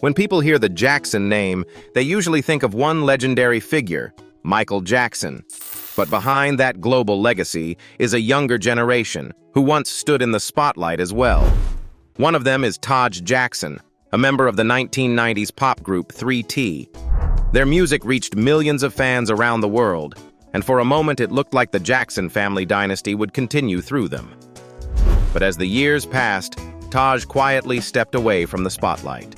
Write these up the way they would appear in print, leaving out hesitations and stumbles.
When people hear the Jackson name, they usually think of one legendary figure, Michael Jackson. But behind that global legacy is a younger generation who once stood in the spotlight as well. One of them is Taj Jackson, a member of the 1990s pop group 3T. Their music reached millions of fans around the world, and for a moment it looked like the Jackson family dynasty would continue through them. But as the years passed, Taj quietly stepped away from the spotlight.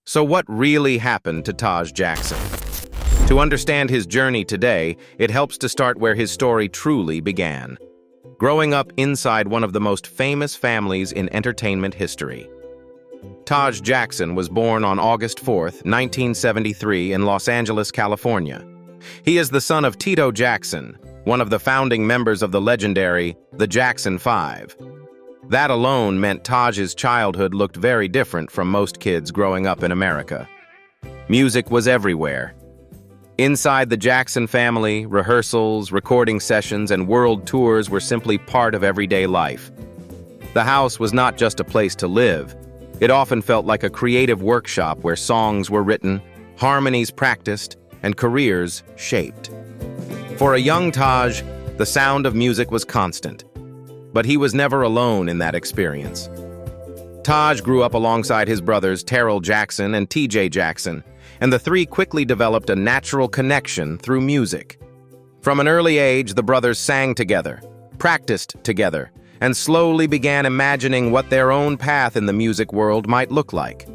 So what really happened to Taj Jackson? To understand his journey today, it helps to start where his story truly began. Growing up inside one of the most famous families in entertainment history. Taj Jackson was born on August 4, 1973 in Los Angeles, California. He is the son of Tito Jackson, one of the founding members of the legendary The Jackson 5. That alone meant Taj's childhood looked very different from most kids growing up in America. Music was everywhere. Inside the Jackson family, rehearsals, recording sessions, and world tours were simply part of everyday life. The house was not just a place to live. It often felt like a creative workshop where songs were written, harmonies practiced, and careers shaped. For a young Taj, the sound of music was constant. But he was never alone in that experience. Taj grew up alongside his brothers Terrell Jackson and TJ Jackson, and the three quickly developed a natural connection through music. From an early age, the brothers sang together, practiced together, and slowly began imagining what their own path in the music world might look like.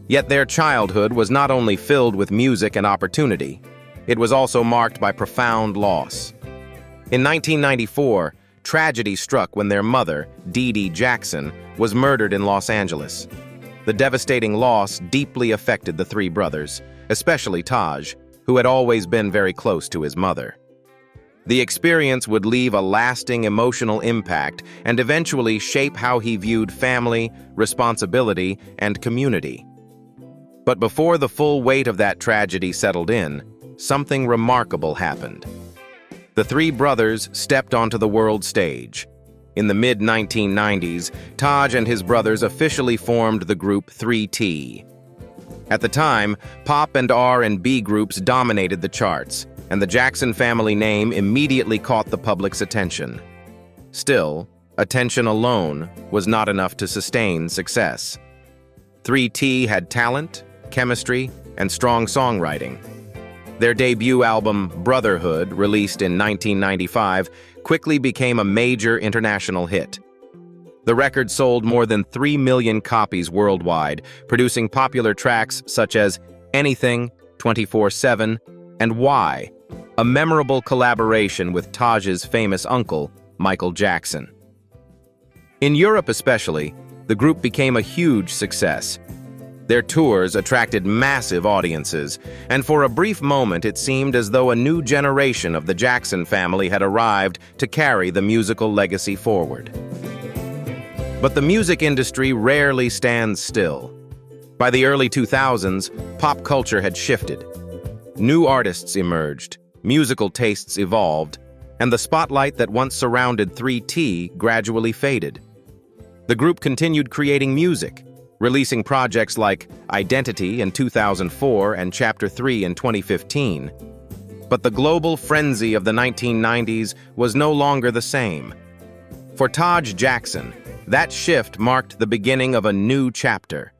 Yet their childhood was not only filled with music and opportunity, it was also marked by profound loss. In 1994, tragedy struck when their mother, Dee Dee Jackson, was murdered in Los Angeles. The devastating loss deeply affected the three brothers, especially Taj, who had always been very close to his mother. The experience would leave a lasting emotional impact and eventually shape how he viewed family, responsibility, and community. But before the full weight of that tragedy settled in, something remarkable happened. The three brothers stepped onto the world stage. In the mid-1990s, Taj and his brothers officially formed the group 3T. At the time, pop and R&B groups dominated the charts, and the Jackson family name immediately caught the public's attention. Still, attention alone was not enough to sustain success. 3T had talent, chemistry, and strong songwriting. Their debut album, Brotherhood, released in 1995, quickly became a major international hit. The record sold more than 3 million copies worldwide, producing popular tracks such as Anything, 24/7, and Why, a memorable collaboration with Taj's famous uncle, Michael Jackson. In Europe especially, the group became a huge success. Their tours attracted massive audiences, and for a brief moment it seemed as though a new generation of the Jackson family had arrived to carry the musical legacy forward. But the music industry rarely stands still. By the early 2000s, pop culture had shifted. New artists emerged, musical tastes evolved, and the spotlight that once surrounded 3T gradually faded. The group continued creating music, releasing projects like Identity in 2004 and Chapter 3 in 2015. But the global frenzy of the 1990s was no longer the same. For Taj Jackson, that shift marked the beginning of a new chapter.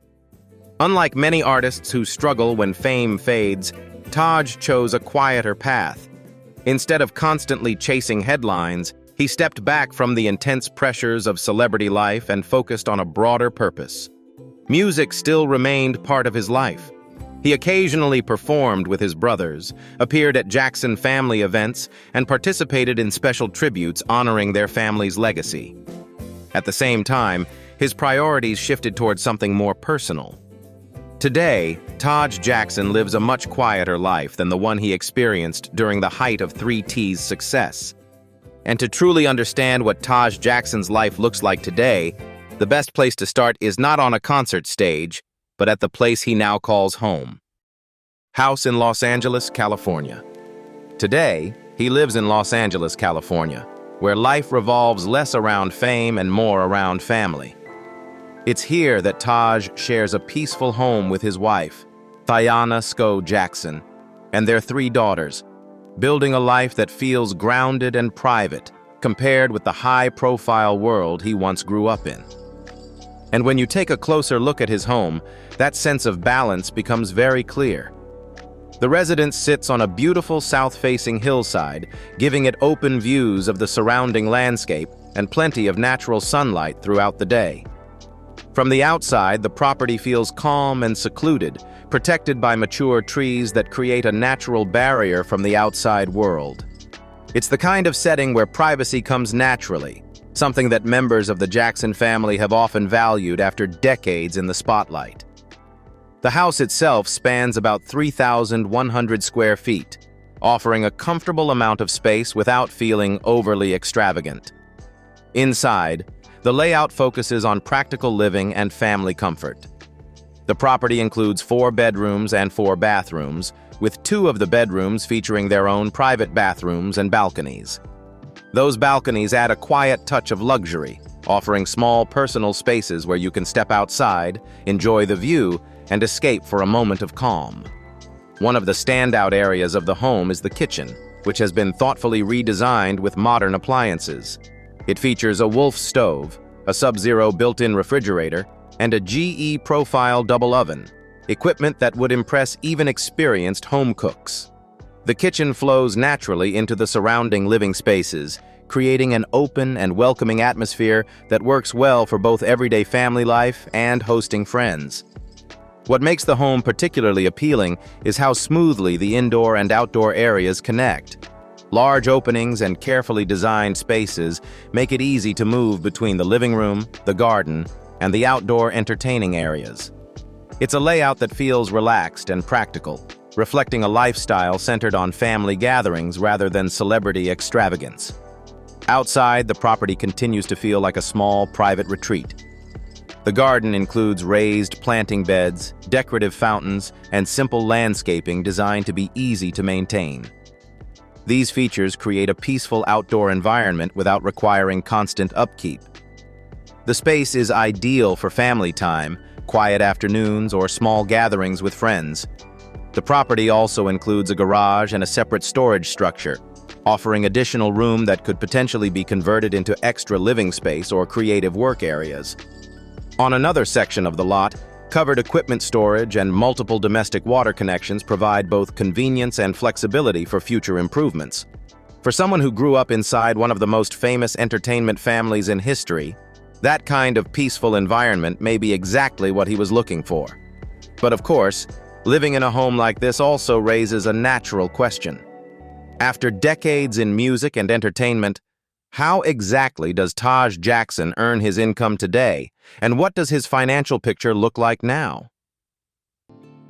Unlike many artists who struggle when fame fades, Taj chose a quieter path. Instead of constantly chasing headlines, he stepped back from the intense pressures of celebrity life and focused on a broader purpose. Music still remained part of his life. He occasionally performed with his brothers, appeared at Jackson family events, and participated in special tributes honoring their family's legacy. At the same time, his priorities shifted towards something more personal. Today, Taj Jackson lives a much quieter life than the one he experienced during the height of 3T's success. And to truly understand what Taj Jackson's life looks like today, the best place to start is not on a concert stage, but at the place he now calls home. House in Los Angeles, California. Today, he lives in Los Angeles, California, where life revolves less around fame and more around family. It's here that Taj shares a peaceful home with his wife, Taj Jackson, and their 3 daughters, building a life that feels grounded and private compared with the high-profile world he once grew up in. And when you take a closer look at his home, that sense of balance becomes very clear. The residence sits on a beautiful south-facing hillside, giving it open views of the surrounding landscape and plenty of natural sunlight throughout the day. From the outside, the property feels calm and secluded, protected by mature trees that create a natural barrier from the outside world. It's the kind of setting where privacy comes naturally, something that members of the Jackson family have often valued after decades in the spotlight. The house itself spans about 3,100 square feet, offering a comfortable amount of space without feeling overly extravagant. Inside, the layout focuses on practical living and family comfort. The property includes 4 bedrooms and 4 bathrooms, with 2 of the bedrooms featuring their own private bathrooms and balconies. Those balconies add a quiet touch of luxury, offering small personal spaces where you can step outside, enjoy the view, and escape for a moment of calm. One of the standout areas of the home is the kitchen, which has been thoughtfully redesigned with modern appliances. It features a Wolf stove, a Sub-Zero built-in refrigerator, and a GE profile double oven, equipment that would impress even experienced home cooks. The kitchen flows naturally into the surrounding living spaces, creating an open and welcoming atmosphere that works well for both everyday family life and hosting friends. What makes the home particularly appealing is how smoothly the indoor and outdoor areas connect. Large openings and carefully designed spaces make it easy to move between the living room, the garden, and the outdoor entertaining areas. It's a layout that feels relaxed and practical, reflecting a lifestyle centered on family gatherings rather than celebrity extravagance. Outside, the property continues to feel like a small, private retreat. The garden includes raised planting beds, decorative fountains, and simple landscaping designed to be easy to maintain. These features create a peaceful outdoor environment without requiring constant upkeep. The space is ideal for family time, quiet afternoons, or small gatherings with friends. The property also includes a garage and a separate storage structure, offering additional room that could potentially be converted into extra living space or creative work areas. On another section of the lot, covered equipment storage and multiple domestic water connections provide both convenience and flexibility for future improvements. For someone who grew up inside one of the most famous entertainment families in history, that kind of peaceful environment may be exactly what he was looking for. But of course, living in a home like this also raises a natural question. After decades in music and entertainment, how exactly does Taj Jackson earn his income today, and what does his financial picture look like now?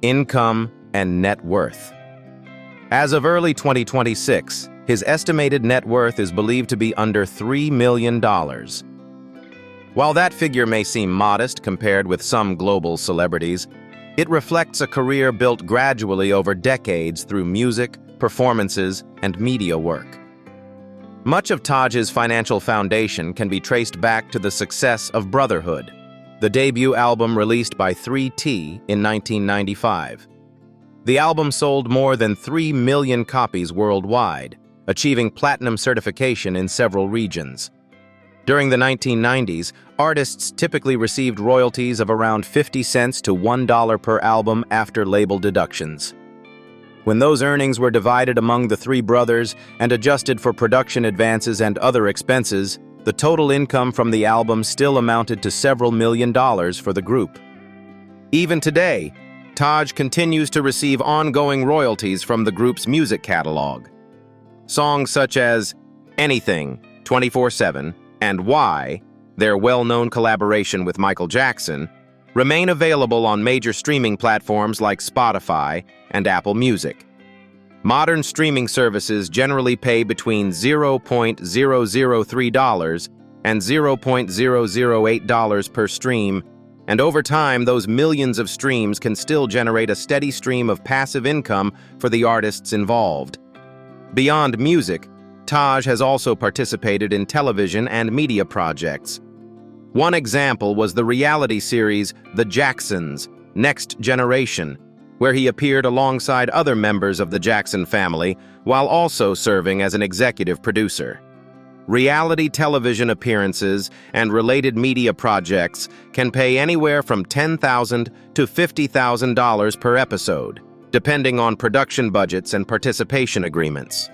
Income and net worth. As of early 2026, his estimated net worth is believed to be under $3 million. While that figure may seem modest compared with some global celebrities, it reflects a career built gradually over decades through music, performances, and media work. Much of Taj's financial foundation can be traced back to the success of Brotherhood, the debut album released by 3T in 1995. The album sold more than 3 million copies worldwide, achieving platinum certification in several regions. During the 1990s, artists typically received royalties of around 50 cents to $1 per album after label deductions. When those earnings were divided among the 3 brothers and adjusted for production advances and other expenses, the total income from the album still amounted to several million dollars for the group. Even today, Taj continues to receive ongoing royalties from the group's music catalog. Songs such as Anything, 24/7, and Why, their well-known collaboration with Michael Jackson, remain available on major streaming platforms like Spotify and Apple Music. Modern streaming services generally pay between $0.003 and $0.008 per stream, and over time those millions of streams can still generate a steady stream of passive income for the artists involved. Beyond music, Taj has also participated in television and media projects. One example was the reality series The Jacksons, Next Generation, where he appeared alongside other members of the Jackson family while also serving as an executive producer. Reality television appearances and related media projects can pay anywhere from $10,000 to $50,000 per episode, depending on production budgets and participation agreements.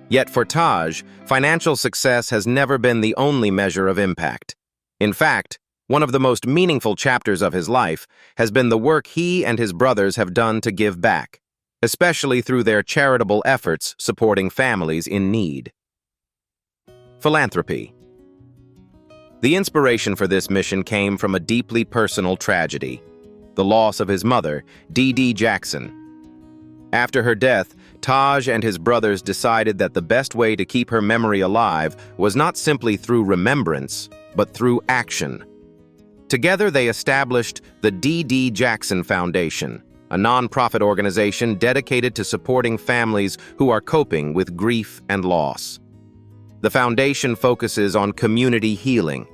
Yet for Taj, financial success has never been the only measure of impact. In fact, one of the most meaningful chapters of his life has been the work he and his brothers have done to give back, especially through their charitable efforts supporting families in need. Philanthropy. The inspiration for this mission came from a deeply personal tragedy, the loss of his mother, Dee Jackson. After her death, Taj and his brothers decided that the best way to keep her memory alive was not simply through remembrance, but through action. Together, they established the Dee Jackson Foundation, a nonprofit organization dedicated to supporting families who are coping with grief and loss. The foundation focuses on community healing,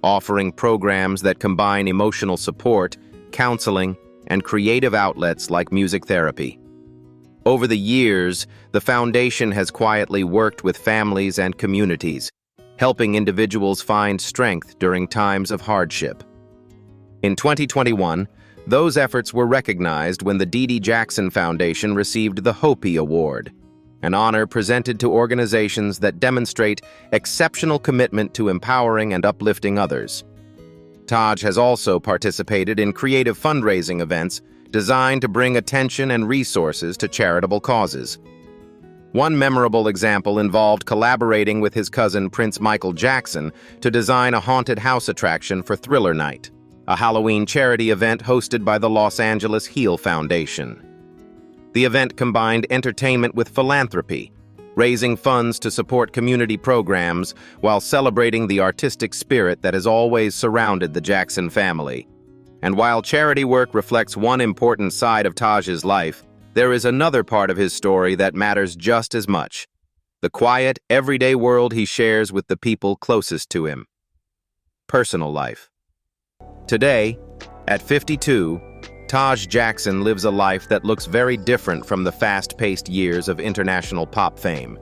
offering programs that combine emotional support, counseling, and creative outlets like music therapy. Over the years, the foundation has quietly worked with families and communities, helping individuals find strength during times of hardship. In 2021, those efforts were recognized when the Dee Jackson Foundation received the Hopi Award, an honor presented to organizations that demonstrate exceptional commitment to empowering and uplifting others. Taj has also participated in creative fundraising events designed to bring attention and resources to charitable causes. One memorable example involved collaborating with his cousin Prince Michael Jackson to design a haunted house attraction for Thriller Night, a Halloween charity event hosted by the Los Angeles Heal Foundation. The event combined entertainment with philanthropy, raising funds to support community programs while celebrating the artistic spirit that has always surrounded the Jackson family. And while charity work reflects one important side of Taj's life, there is another part of his story that matters just as much: the quiet, everyday world he shares with the people closest to him. Personal life. Today, at 52, Taj Jackson lives a life that looks very different from the fast-paced years of international pop fame.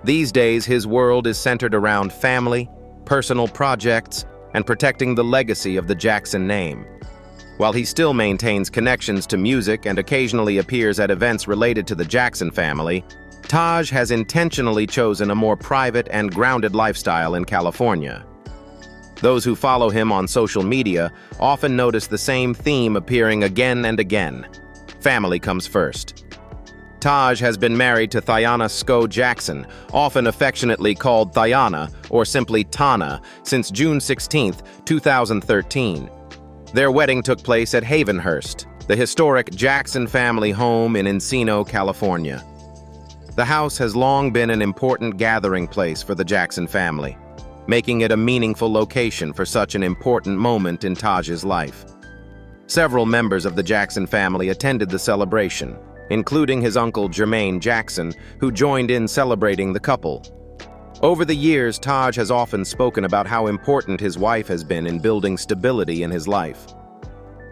These days, his world is centered around family, personal projects, and protecting the legacy of the Jackson name. While he still maintains connections to music and occasionally appears at events related to the Jackson family, Taj has intentionally chosen a more private and grounded lifestyle in California. Those who follow him on social media often notice the same theme appearing again and again: family comes first. Taj has been married to Thayana Sko Jackson, often affectionately called Thayana or simply Tana, since June 16, 2013. Their wedding took place at Havenhurst, the historic Jackson family home in Encino, California. The house has long been an important gathering place for the Jackson family, making it a meaningful location for such an important moment in Taj's life. Several members of the Jackson family attended the celebration, including his uncle Jermaine Jackson, who joined in celebrating the couple. Over the years, Taj has often spoken about how important his wife has been in building stability in his life.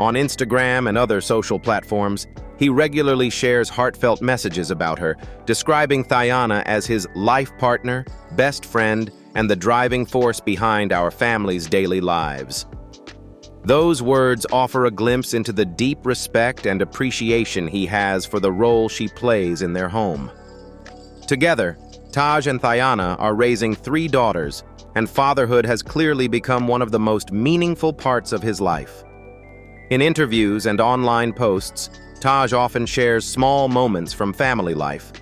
On Instagram and other social platforms, he regularly shares heartfelt messages about her, describing Thayana as his life partner, best friend, and the driving force behind our family's daily lives. Those words offer a glimpse into the deep respect and appreciation he has for the role she plays in their home. Together, Taj and Thayana are raising 3 daughters, and fatherhood has clearly become one of the most meaningful parts of his life. In interviews and online posts, Taj often shares small moments from family life,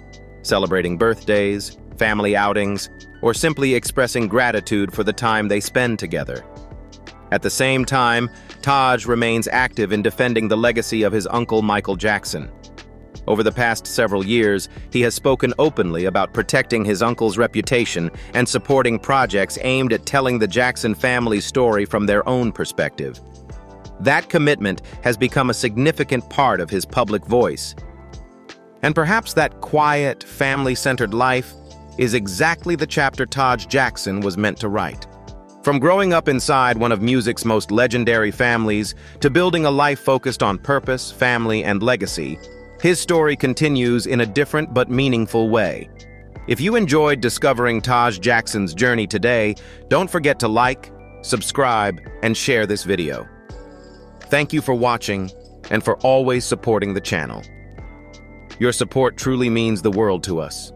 celebrating birthdays, family outings, or simply expressing gratitude for the time they spend together. At the same time, Taj remains active in defending the legacy of his uncle Michael Jackson. Over the past several years, he has spoken openly about protecting his uncle's reputation and supporting projects aimed at telling the Jackson family's story from their own perspective. That commitment has become a significant part of his public voice. And perhaps that quiet, family-centered life is exactly the chapter Taj Jackson was meant to write. From growing up inside one of music's most legendary families to building a life focused on purpose, family, and legacy, his story continues in a different but meaningful way. If you enjoyed discovering Taj Jackson's journey today, don't forget to like, subscribe, and share this video. Thank you for watching and for always supporting the channel. Your support truly means the world to us.